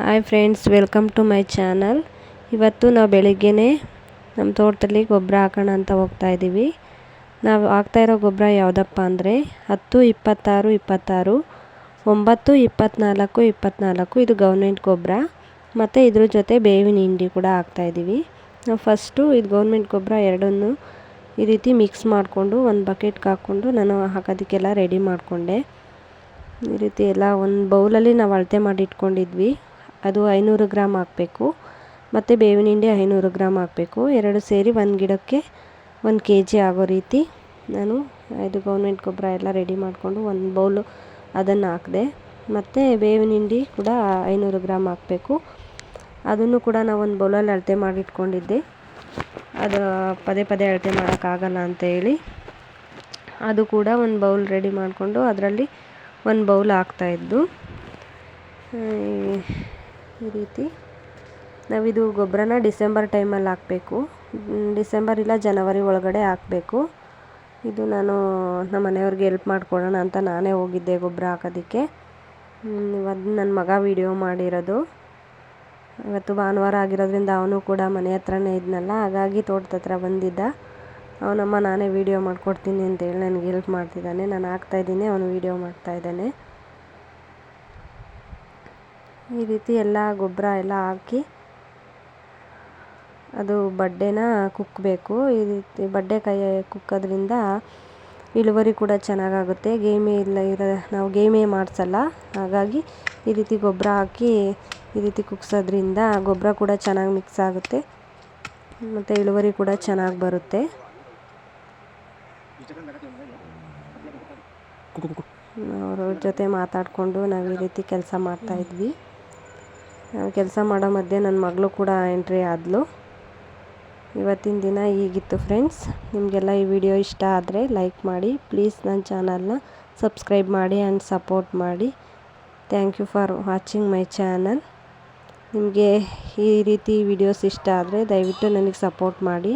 Hi friends, welcome to my channel. ಇವತ್ತು ನಾವು ಬೆಳಿಗ್ಗೆನೇ ನಮ್ಮ ತೋಟದಲ್ಲಿ ಗೊಬ್ಬರ ಹಾಕೋಣ ಅಂತ ಹೋಗ್ತಾ ಇದ್ದೀವಿ. ನಾವು ಹಾಕ್ತಾ ಇರೋ ಗೊಬ್ಬರ ಯಾವುದಪ್ಪ ಅಂದರೆ 10, 26, 26, 9, 24, 24 ಇದು ಗೌರ್ಮೆಂಟ್ ಗೊಬ್ಬರ. ಮತ್ತು ಇದ್ರ ಜೊತೆ ಬೇವಿನ ಹಿಂಡಿ ಕೂಡ ಹಾಕ್ತಾಯಿದ್ದೀವಿ. ನಾವು ಫಸ್ಟು ಇದು ಗೌರ್ಮೆಂಟ್ ಗೊಬ್ಬರ ಎರಡನ್ನೂ ಈ ರೀತಿ ಮಿಕ್ಸ್ ಮಾಡಿಕೊಂಡು ಒಂದು ಬಕೆಟ್ಗೆ ಹಾಕ್ಕೊಂಡು ನಾನು ಹಾಕೋದಕ್ಕೆಲ್ಲ ರೆಡಿ ಮಾಡಿಕೊಂಡೆ. ಈ ರೀತಿ ಎಲ್ಲ ಒಂದು ಬೌಲಲ್ಲಿ ನಾವು ಅಳತೆ ಮಾಡಿ ಇಟ್ಕೊಂಡಿದ್ವಿ. ಅದು 500 ಗ್ರಾಮ್ ಹಾಕಬೇಕು. ಮತ್ತು ಬೇವಿನ ಹಿಂಡಿ 500 ಗ್ರಾಮ್ ಹಾಕಬೇಕು. ಎರಡು ಸೇರಿ ಒಂದು ಗಿಡಕ್ಕೆ 1 kg ಆಗೋ ರೀತಿ ನಾನು ಇದು ಗೌರ್ಮೆಂಟ್ ಗೊಬ್ಬರ ಎಲ್ಲ ರೆಡಿ ಮಾಡಿಕೊಂಡು ಒಂದು ಬೌಲು ಅದನ್ನು ಹಾಕಿದೆ. ಮತ್ತು ಬೇವಿನ ಹಿಂಡಿ ಕೂಡ 500 ಗ್ರಾಮ್ ಹಾಕಬೇಕು. ಅದನ್ನು ಕೂಡ ನಾವು ಒಂದು ಬೌಲಲ್ಲಿ ಅಳತೆ ಮಾಡಿ ಇಟ್ಕೊಂಡಿದ್ದೆ. ಅದು ಪದೇ ಪದೇ ಅಳತೆ ಮಾಡೋಕ್ಕಾಗಲ್ಲ ಅಂತ ಹೇಳಿ ಅದು ಕೂಡ ಒಂದು ಬೌಲ್ ರೆಡಿ ಮಾಡಿಕೊಂಡು ಅದರಲ್ಲಿ ಒಂದು ಬೌಲ್ ಹಾಕ್ತಾಯಿದ್ದು. ಈ ರೀತಿ ನಾವಿದು ಗೊಬ್ಬರನ ಡಿಸೆಂಬರ್ ಟೈಮಲ್ಲಿ ಹಾಕಬೇಕು. ಡಿಸೆಂಬರ್ ಇಲ್ಲ ಜನವರಿ ಒಳಗಡೆ ಹಾಕಬೇಕು. ಇದು ನಾನು ನಮ್ಮ ಮನೆಯವ್ರಿಗೆ ಹೆಲ್ಪ್ ಮಾಡಿಕೊಡೋಣ ಅಂತ ನಾನೇ ಹೋಗಿದ್ದೆ ಗೊಬ್ಬರ ಹಾಕೋದಕ್ಕೆ. ಇವತ್ತು ನನ್ನ ಮಗ ವಿಡಿಯೋ ಮಾಡಿರೋದು. ಇವತ್ತು ಭಾನುವಾರ ಆಗಿರೋದ್ರಿಂದ ಅವನು ಕೂಡ ಮನೆ ಹತ್ರನೇ ಇದ್ನಲ್ಲ, ಹಾಗಾಗಿ ತೋಟದ ಹತ್ರ ಬಂದಿದ್ದ. ಅವನಮ್ಮ ನಾನೇ ವೀಡಿಯೋ ಮಾಡಿಕೊಡ್ತೀನಿ ಅಂತೇಳಿ ನನಗೆ ಹೆಲ್ಪ್ ಮಾಡ್ತಿದ್ದಾನೆ. ನಾನು ಹಾಕ್ತಾಯಿದ್ದೀನಿ, ಅವನು ವೀಡಿಯೋ ಮಾಡ್ತಾಯಿದ್ದಾನೆ. ಈ ರೀತಿ ಎಲ್ಲ ಗೊಬ್ಬರ ಎಲ್ಲ ಹಾಕಿ ಅದು ಬಡ್ಡೆನ ಕುಕ್ಕಬೇಕು. ಈ ರೀತಿ ಬಡ್ಡೆಕಾಯಿ ಕುಕ್ಕೋದ್ರಿಂದ ಇಳುವರಿ ಕೂಡ ಚೆನ್ನಾಗಾಗುತ್ತೆ. ನಾವು ಗೇಮೆ ಮಾಡಿಸಲ್ಲ, ಹಾಗಾಗಿ ಈ ರೀತಿ ಗೊಬ್ಬರ ಹಾಕಿ ಈ ರೀತಿ ಕುಗ್ಸೋದ್ರಿಂದ ಗೊಬ್ಬರ ಕೂಡ ಚೆನ್ನಾಗಿ ಮಿಕ್ಸ್ ಆಗುತ್ತೆ ಮತ್ತು ಇಳುವರಿ ಕೂಡ ಚೆನ್ನಾಗಿ ಬರುತ್ತೆ. ಅವ್ರ ಜೊತೆ ಮಾತಾಡಿಕೊಂಡು ನಾವು ಈ ರೀತಿ ಕೆಲಸ ಮಾಡ್ತಾಯಿದ್ವಿ. ಕೆಲಸ ಮಾಡೋ ಮಧ್ಯೆ ನನ್ನ ಮಗಳು ಕೂಡ ಎಂಟ್ರಿ ಆದಳು. ಇವತ್ತಿನ ದಿನ ಹೀಗಿತ್ತು ಫ್ರೆಂಡ್ಸ್. ನಿಮಗೆಲ್ಲ ಈ ವಿಡಿಯೋ ಇಷ್ಟ ಆದರೆ ಲೈಕ್ ಮಾಡಿ, ಪ್ಲೀಸ್ ನನ್ನ ಚಾನಲ್ನ ಸಬ್ಸ್ಕ್ರೈಬ್ ಮಾಡಿ ಆ್ಯಂಡ್ ಸಪೋರ್ಟ್ ಮಾಡಿ. Thank you for watching my channel. ನಿಮಗೆ ಈ ರೀತಿ ವಿಡಿಯೋಸ್ ಇಷ್ಟ ಆದರೆ ದಯವಿಟ್ಟು ನನಗೆ ಸಪೋರ್ಟ್ ಮಾಡಿ.